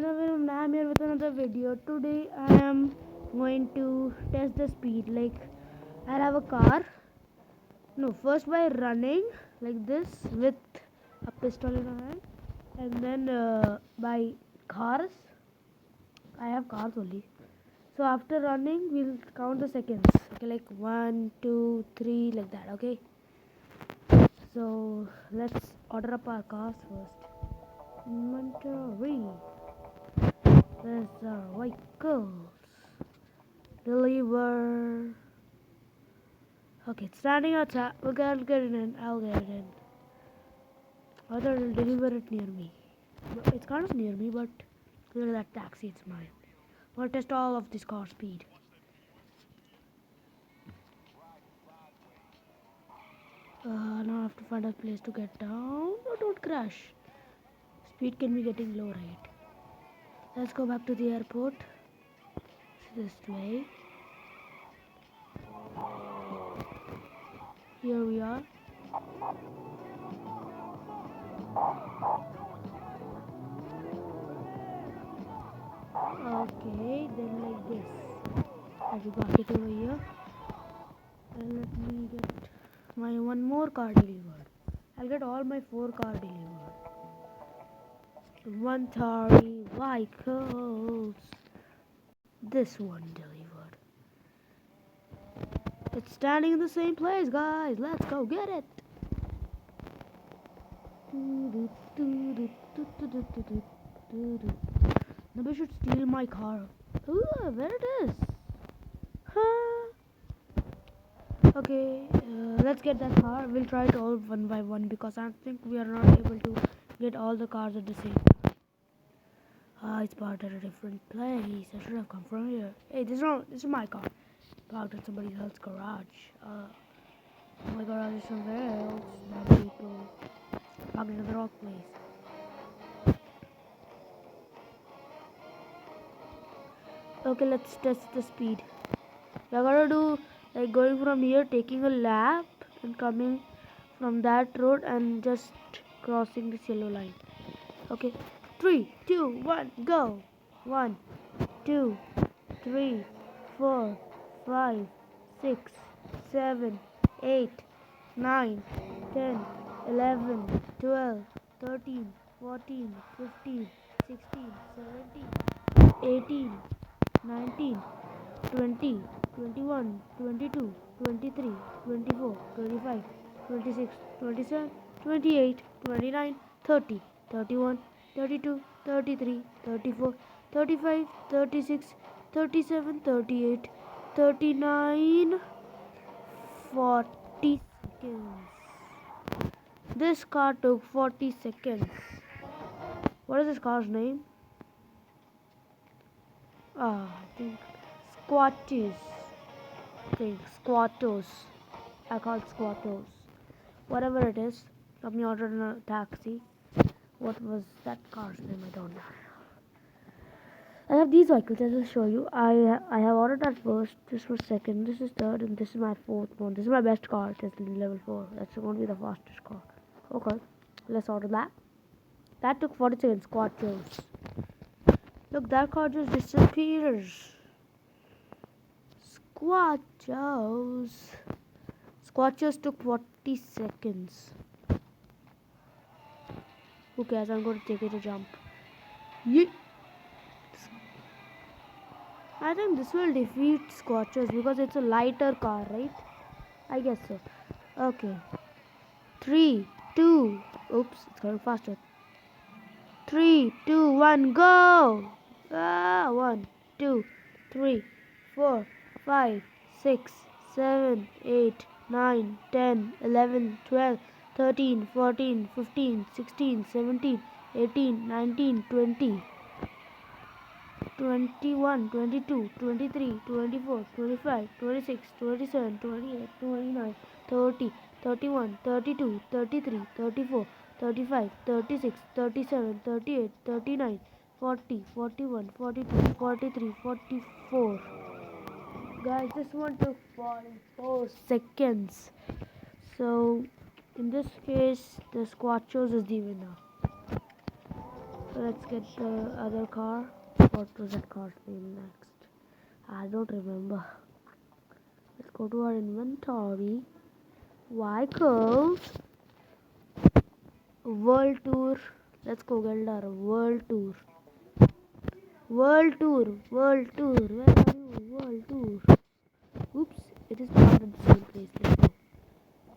everyone, I'm here with another video. Today I am going to test the speed. Like, I'll have a car. No, first by running like this with a pistol in my hand, and then by cars. I have cars only. So after running, we'll count the seconds. Okay, like 1, 2, 3, like that. Okay. So let's order up our cars first. Inventory. There's our vehicles. Deliver. Okay, it's standing outside. We gotta get it in. I'll get it in. Other will deliver it near me. It's kind of near me, but look at that taxi. It's mine. We'll test all of this car speed. Now I have to find a place to get down. Oh, don't crash. Speed can be getting low, right? Let's go back to the airport. This way. Here we are. Okay, then like this. I will park it over here. And let me get my one more car delivered. I'll get all my 4 car delivered. 130 vehicles. This one delivered. It's standing in the same place, guys. Let's go get it. Nobody should steal my car. Ooh, where it is? Huh? Okay, let's get that car. We'll try it all one by one because I think we are not able to get all the cars at the same time. It's parked at a different place. I should have come from here. Hey, this is my car. Parked at somebody else's garage. My garage is somewhere else. Bad people parked at the wrong place. Okay, let's test the speed. We're gonna do like going from here, taking a lap, and coming from that road and just crossing this yellow line. Okay, 3, 2, 1, go. 1, 2, 3, 4, 5, 6, 7, 8, 9, 10, 11, 12, 13, 14, 15, 16, 17, 18, 19, 20, 21, 22, 23, 24, 25, 26, 27, 28, 29, 30, 31, 32, 33, 34, 35, 36, 37, 38, 39, 40 seconds. This car took 40 seconds. What is this car's name? I think Squatches. Squatos. I call it Squatos. Whatever it is. Let me order a taxi. What was that car's name? I don't know. I have these vehicles. I will show you. I have ordered that first. This was second. This is third, and this is my fourth one. This is my best car. It is level 4. That's going to be the fastest car. Okay, let's order that. That took 40 seconds. Squatchos. Look, that car just disappears. Squatchos. Squatchos took 40 seconds. Who cares? I'm going to take it a jump. Yeet. I think this will defeat Squatchos because it's a lighter car, right? I guess so. Okay. 3, 2. Oops, it's going faster. 3, 2, 1, go! 1, 2, 3, 4, 5, 6, 7, 8, 9, 10, 11, 12, 13, 14, 15, 16, 17, 18, 19, 20, 21, 22, 23, 24, 25, 26, 27, 28, 29, 30, 31, 32, 33, 34, 35, 36, 37, 38, 39, 40, 41, 42, 43, 44. Guys, this one took 44 seconds. So, in this case, the Squatchos is the winner. Let's get the other car. What was that car's name next? I don't remember. Let's go to our inventory. Vehicles. World tour. Let's go get our world tour. World tour. World tour. Where are you? World tour. Oops. It is parked at the same place. Let's go.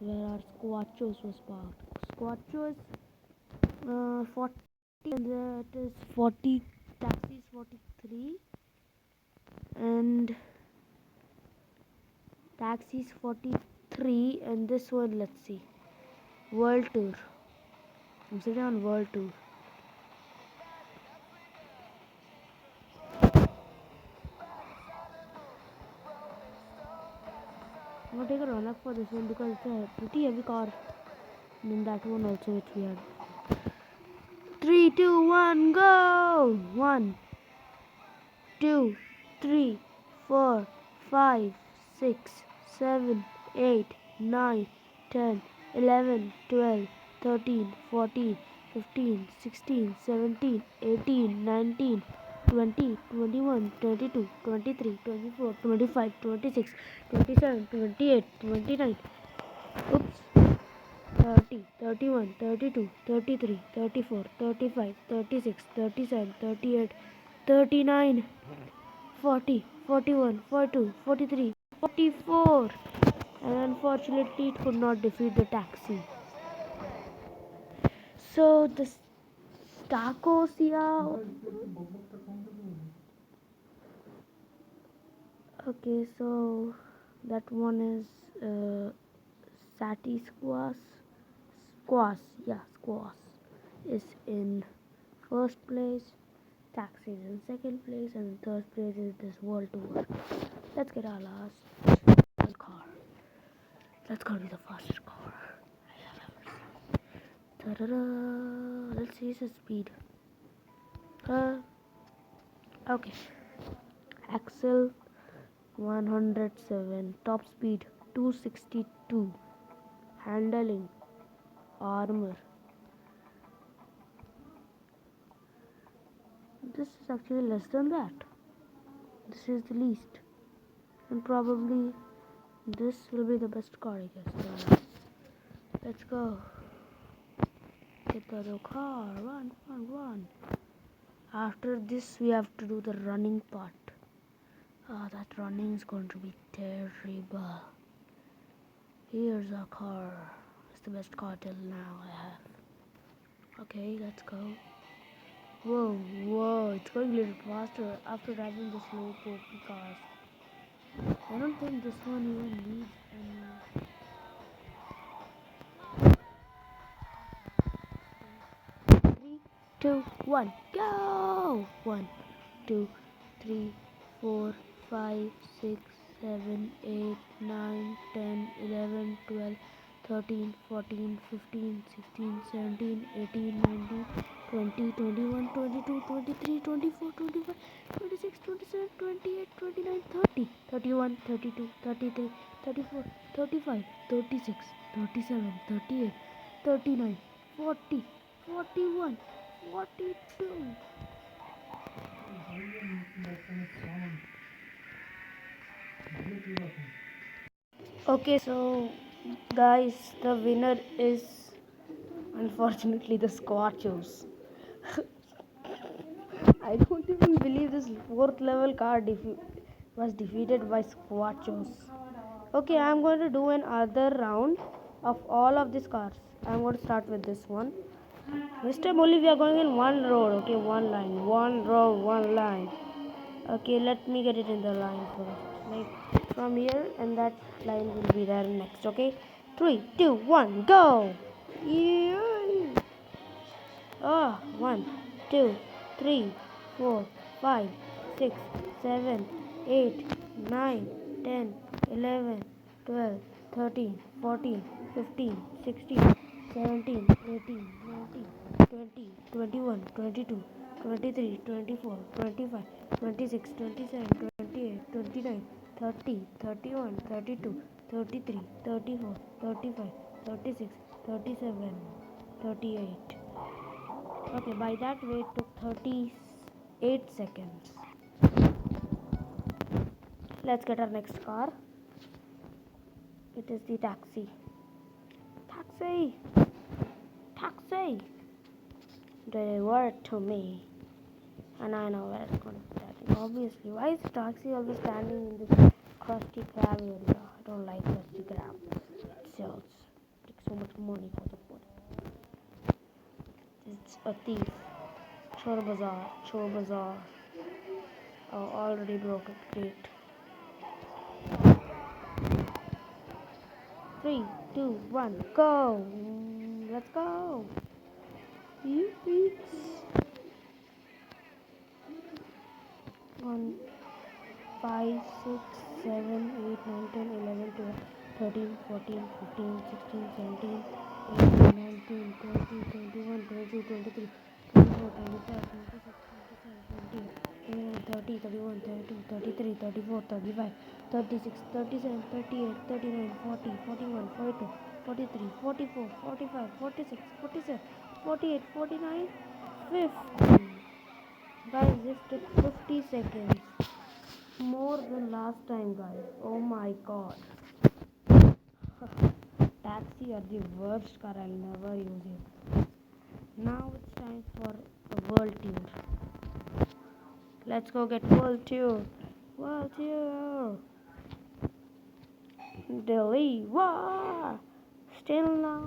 Where our Squatchos was parked. Squatchos 40 and that is 40. Taxis 43 and taxis 43 and this one, let's see, world tour. I'm sitting on world tour. I'm gonna take a run up for this one because it's a pretty heavy car. And then that one also which we had. 3, 2, 1, go! 1, 2, 3, 4, 5, 6, 7, 8, 9, 10, 11, 12, 13, 14, 15, 16, 17, 18, 19, 20, 21, 22, 23, 24, 25, 26, 27, 28, 29. Oops. 30, 31, 32, 33, 34, 35, 36, 37, 38, 39, 40, 41, 42, 43, 44. And unfortunately, it could not defeat the taxi. So, the Stacosia. Okay, so that one is Sati Squash. Squash, yeah, Squash is in first place. Taxi is in second place, and in third place is this world tour. Let's get our last car. Let's go to the fastest car. Ta-da-da. Let's see the speed. Okay. Axle 107. Top speed 262. Handling armor. This is actually less than that. This is the least. And probably this will be the best car, I guess. So, let's go. Get the other car. Run, run, run. After this, we have to do the running part. That running is going to be terrible. Here's our car. It's the best car till now I have. Okay, let's go. Whoa, whoa, it's going a little faster after driving the slow pokey cars. I don't think this one even needs any. 3, 2, 1, go! 1, 2, 3, 4, 5, 6, 7, 8, 9, 10, 11, 12, 13, 14, 15, 16, 17, 18, 19, 20, 21, 22, 23, 24, 25, 26, 27, 28, 29, 30, 31, 32, 33, 34, 35, 36, 37, 38, 39, 40, 41, 42. Okay, so guys, the winner is unfortunately the Squatchos. I don't even believe this fourth level car was defeated by Squatchos. Okay, I'm going to do another round of all of these cars. I'm going to start with this one. This time only we are going in one road, okay, one line, one road, one line. Okay, let me get it in the line first. Like from here, and that line will be there next, okay? 3, 2, 1, go! Yeah. Oh, 1, 2, 3, 4, 5, 6, 7, 8, 9, 10, 11, 12, 13, 14, 15, 16, 17, 18, 19, 20, 21, 22, 23, 24, 25, 26, 27, 28, 29, 30, 31, 32, 33, 34, 35, 36, 37, 38. Okay, by that way it took 38 seconds. Let's get our next car. It is the taxi. Taxi! Taxi! Deliver to me. And I know where it's going to be standing. Obviously, why is the taxi always standing in this crusty crab area? I don't like crusty crab. It sells. Takes so much money for the food. It's a thief. Chor bazaar. Chor bazaar. Oh, already broken. Great. 3, 2, 1, go! Let's go! Yippee! 1, 5, 6, 7, 8, 9, 10, 11, 12, 13, 14, 15, 16, 17, 18, 19, 20, 21, 22, 23, 24, 25, 26, 27, 28, 30, 31, 32, 33, 34, 35, 36, 37, 38, 39, 40, 41, 42, 43, 44, 45, 46, 47, 48, 49, 50. Guys, this took 50 seconds. More than last time, guys. Oh my god. Taxi are the worst car. I'll never use it. Now it's time for the world tour. Let's go get world tour. World tour. Delhi. Wow. Still now,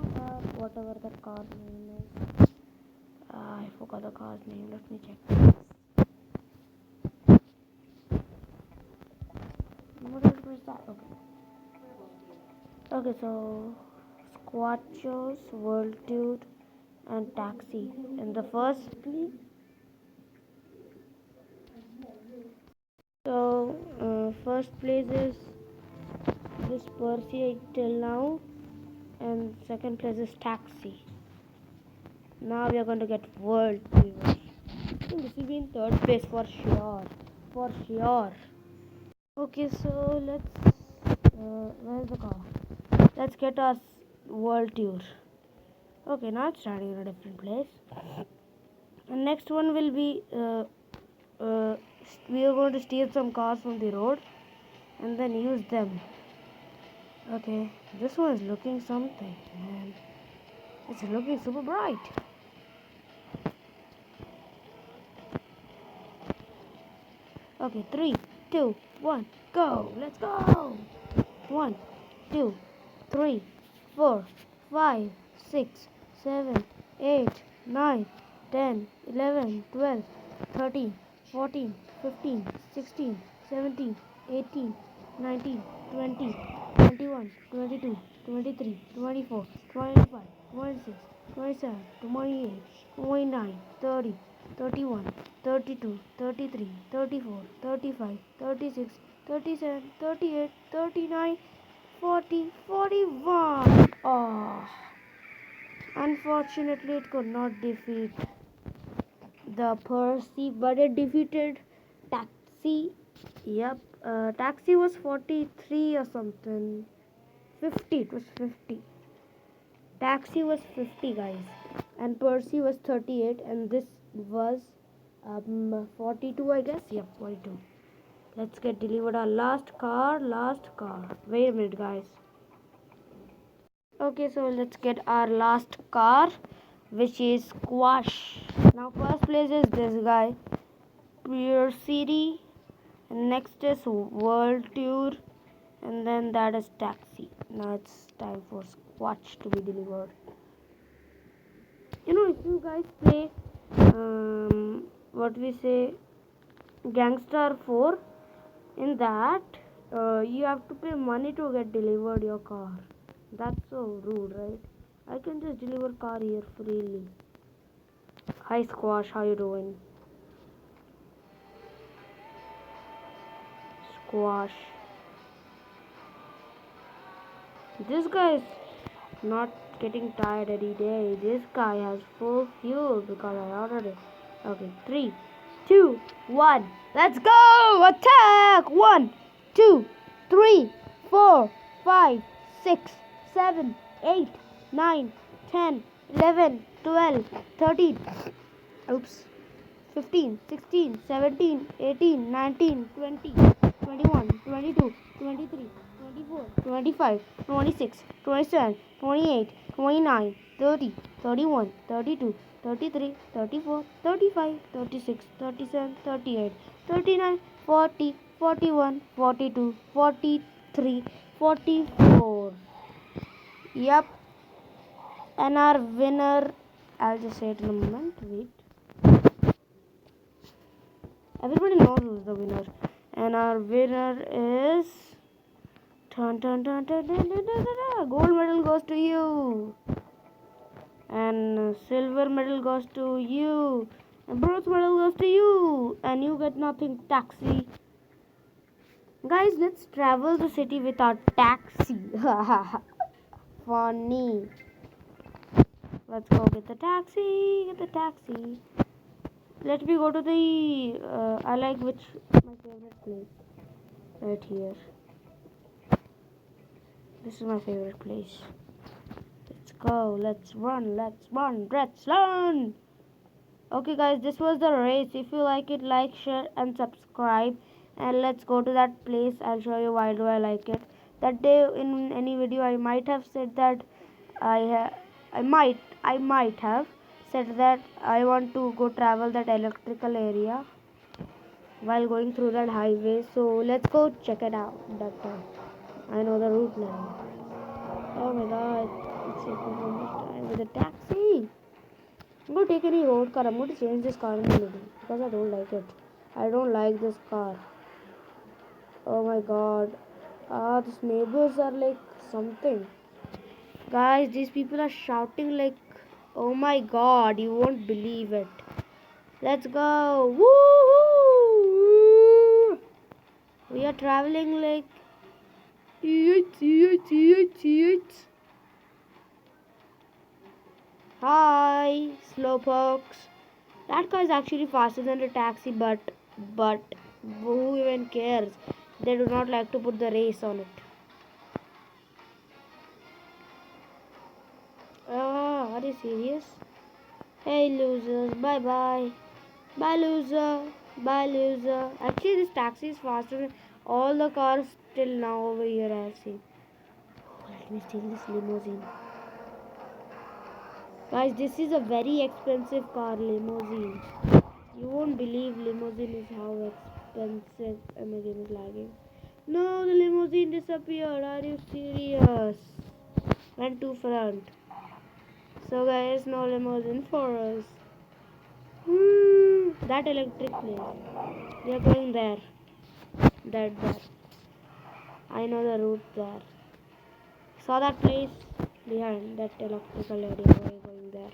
whatever the car name is. I forgot the car's name. Let me check. What is that? Okay. Okay, so Squatchos, World Tour, and Taxi. In the first place, first place is this Percy till now, and second place is Taxi. Now we are going to get World Tour. I think this will be in third place for sure. For sure. Okay, so let's. Where's the car? Let's get our World Tour. Okay, now it's starting in a different place. And next one will be we are going to steal some cars from the road and then use them. Okay, this one is looking something, man. It's looking super bright. Okay, 3, 2, 1, go! Let's go! 1, 2, 3, 4, 5, 6, 7, 8, 9, 10, 11, 12, 13, 14, 15, 16, 17, 18, 19, 20, 21, 22, 23, 24, 25, 26, 27, 28, 29, 30, 31, 32, 33, 34, 35, 36, 37, 38, 39, 40, 41. Oh, unfortunately, it could not defeat the Percy, but it defeated Taxi. Yep, Taxi was 43 or something. 50, it was 50. Taxi was 50, guys, and Percy was 38, and this was 42, I guess. Yep, 42. Let's get delivered our last car. Wait a minute, guys. Okay, so let's get our last car, which is Squash. Now, first place is this guy, Pure City. Next is World Tour, and then that is Taxi. Now it's time for Squash to be delivered. You know, if you guys play what we say Gangstar 4, in that you have to pay money to get delivered your car. That's so rude, right? I can just deliver car here freely. Hi Squash, how you doing? Squash. This guy is not getting tired any day. This guy has full fuel because I ordered it. Okay, 3, 2, 1. Let's go! Attack! 1, 2, 3, 4, 5, 6, 7, 8, 9, 10, 11, 12, 13, Oops. 15, 16, 17, 18, 19, 20, 21, 22, 23, 24, 25, 26, 27, 28, 29, 30, 31, 32, 33, 34, 35, 36, 37, 38, 39, 40, 41, 42, 43, 44. Yep. And our winner, I'll just say it in a moment. Wait. Everybody knows who's the winner. And our winner is gold medal goes to you. And silver medal goes to you. And bronze medal goes to you. And you get nothing. Taxi. Guys, let's travel the city with our taxi. Funny. Let's go get the taxi. Get the taxi. Let me go to the I like which my favorite place. Right here. This is my favorite place. Let's go. Let's run. Let's run. Let's run. Okay guys, this was the race. If you like it, like, share and subscribe. And let's go to that place. I'll show you why do I like it. That day in any video I might have said that I might have said that I want to go travel that electrical area while going through that highway. So let's go check it out that time. I know the route now. Oh my god, it's taking so much time with the taxi. I'm going to take any road car. I'm going to change this car in the middle because I don't like it. I don't like this car. Oh my god. These neighbors are like something. Guys, these people are shouting like, oh my god, you won't believe it. Let's go. Woo! We are traveling like hi, slowpokes. That car is actually faster than the taxi, but who even cares? They do not like to put the race on it. Are you serious? Hey losers, bye bye. Bye loser. Bye loser. Actually this taxi is faster than all the cars till now over here I have seen. Let me steal this limousine. Guys, this is a very expensive car, limousine. You won't believe limousine is how expensive. And my game is lagging. No, the limousine disappeared. Are you serious? Went to front. So guys, no limousine for us. That electric place. We are going there. There. I know the route there. Saw that place behind that electrical area. We are going there.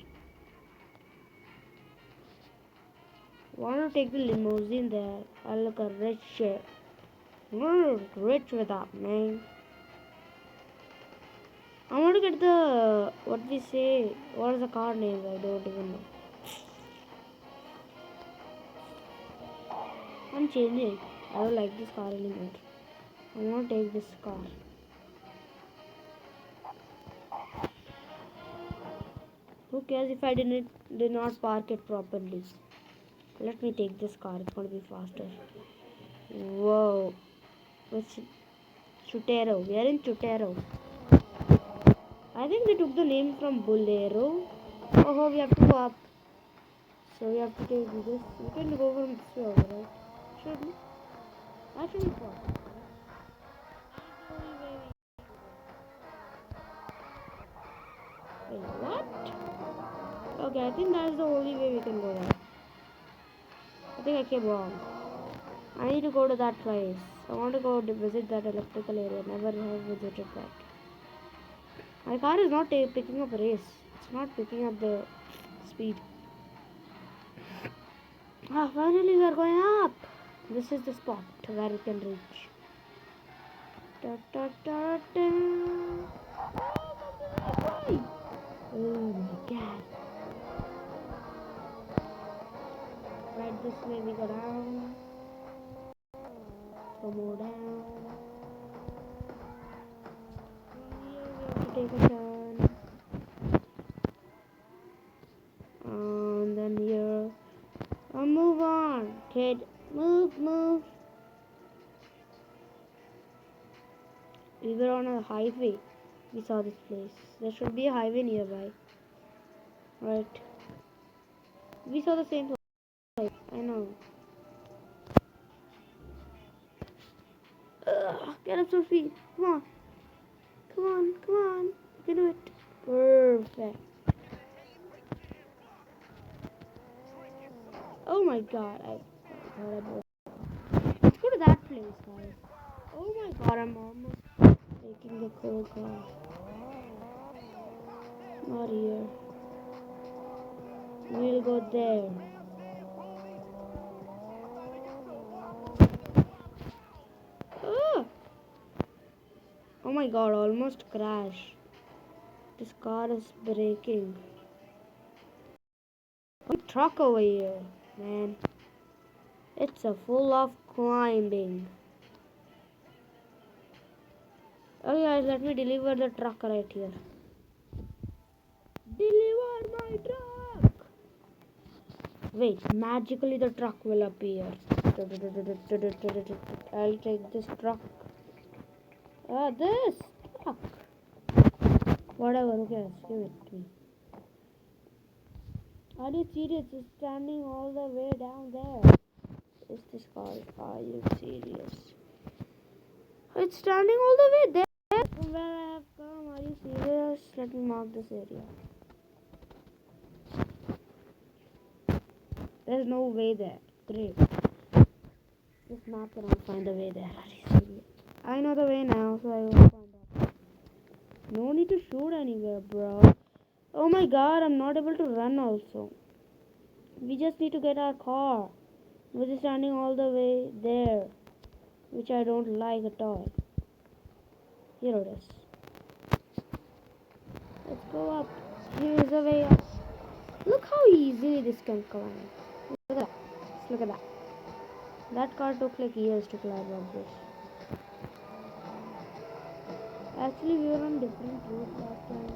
Want to take the limousine there? I look a rich. Rich with that, man. I want to get the what we say. What is the car name? I don't even know. I'm changing. I don't like this car anymore. I want to take this car. Who cares if I did not park it properly? Let me take this car. It's going to be faster. Whoa. Which Chutero. We are in Chutero. I think they took the name from Bolero. Oh, we have to go up. So we have to take this. We can go from this way over, right? Should we? Actually, what? Wait, what? Okay, I think that's the only way we can go there. I think I came wrong. I need to go to that place. I want to go to visit that electrical area. Never have visited that. My car is not picking up race. It's not picking up the speed. Finally we are going up. This is the spot where we can reach. Oh my god. Right this way we go down. Go more down. From here we have to take a turn. And then here Move, move. We were on a highway. We saw this place. There should be a highway nearby. Right. We saw the same place. I know. Get up some speed. Come on. Come on. Come on. You can do it. Perfect. Oh my god. I thought I broke. Let's go to that place, guys. Oh my god. I'm almost taking the cold car. Not here. We'll go there. Ah! Oh my god, almost crash. This car is braking. A truck over here, man. It's a full of climbing. Okay guys, let me deliver the truck right here. Deliver my truck! Wait, magically the truck will appear. I'll take this truck. This truck. Whatever, okay, give it to me. Are you serious? It's standing all the way down there. Is this car? Are you serious? It's standing all the way there. From where I have come. Are you serious? Let me mark this area. There's no way there. Great. This map cannot find the way there. Are you serious? I know the way now, so I will find out. No need to shoot anywhere, bro. Oh my god, I'm not able to run also. We just need to get our car. Which is standing all the way there. Which I don't like at all. Here it is. Let's go up. Here is the way up. Look how easily this can climb. Look at that. Just look at that. That car took like years to climb up this. Actually, we were on different routes last time.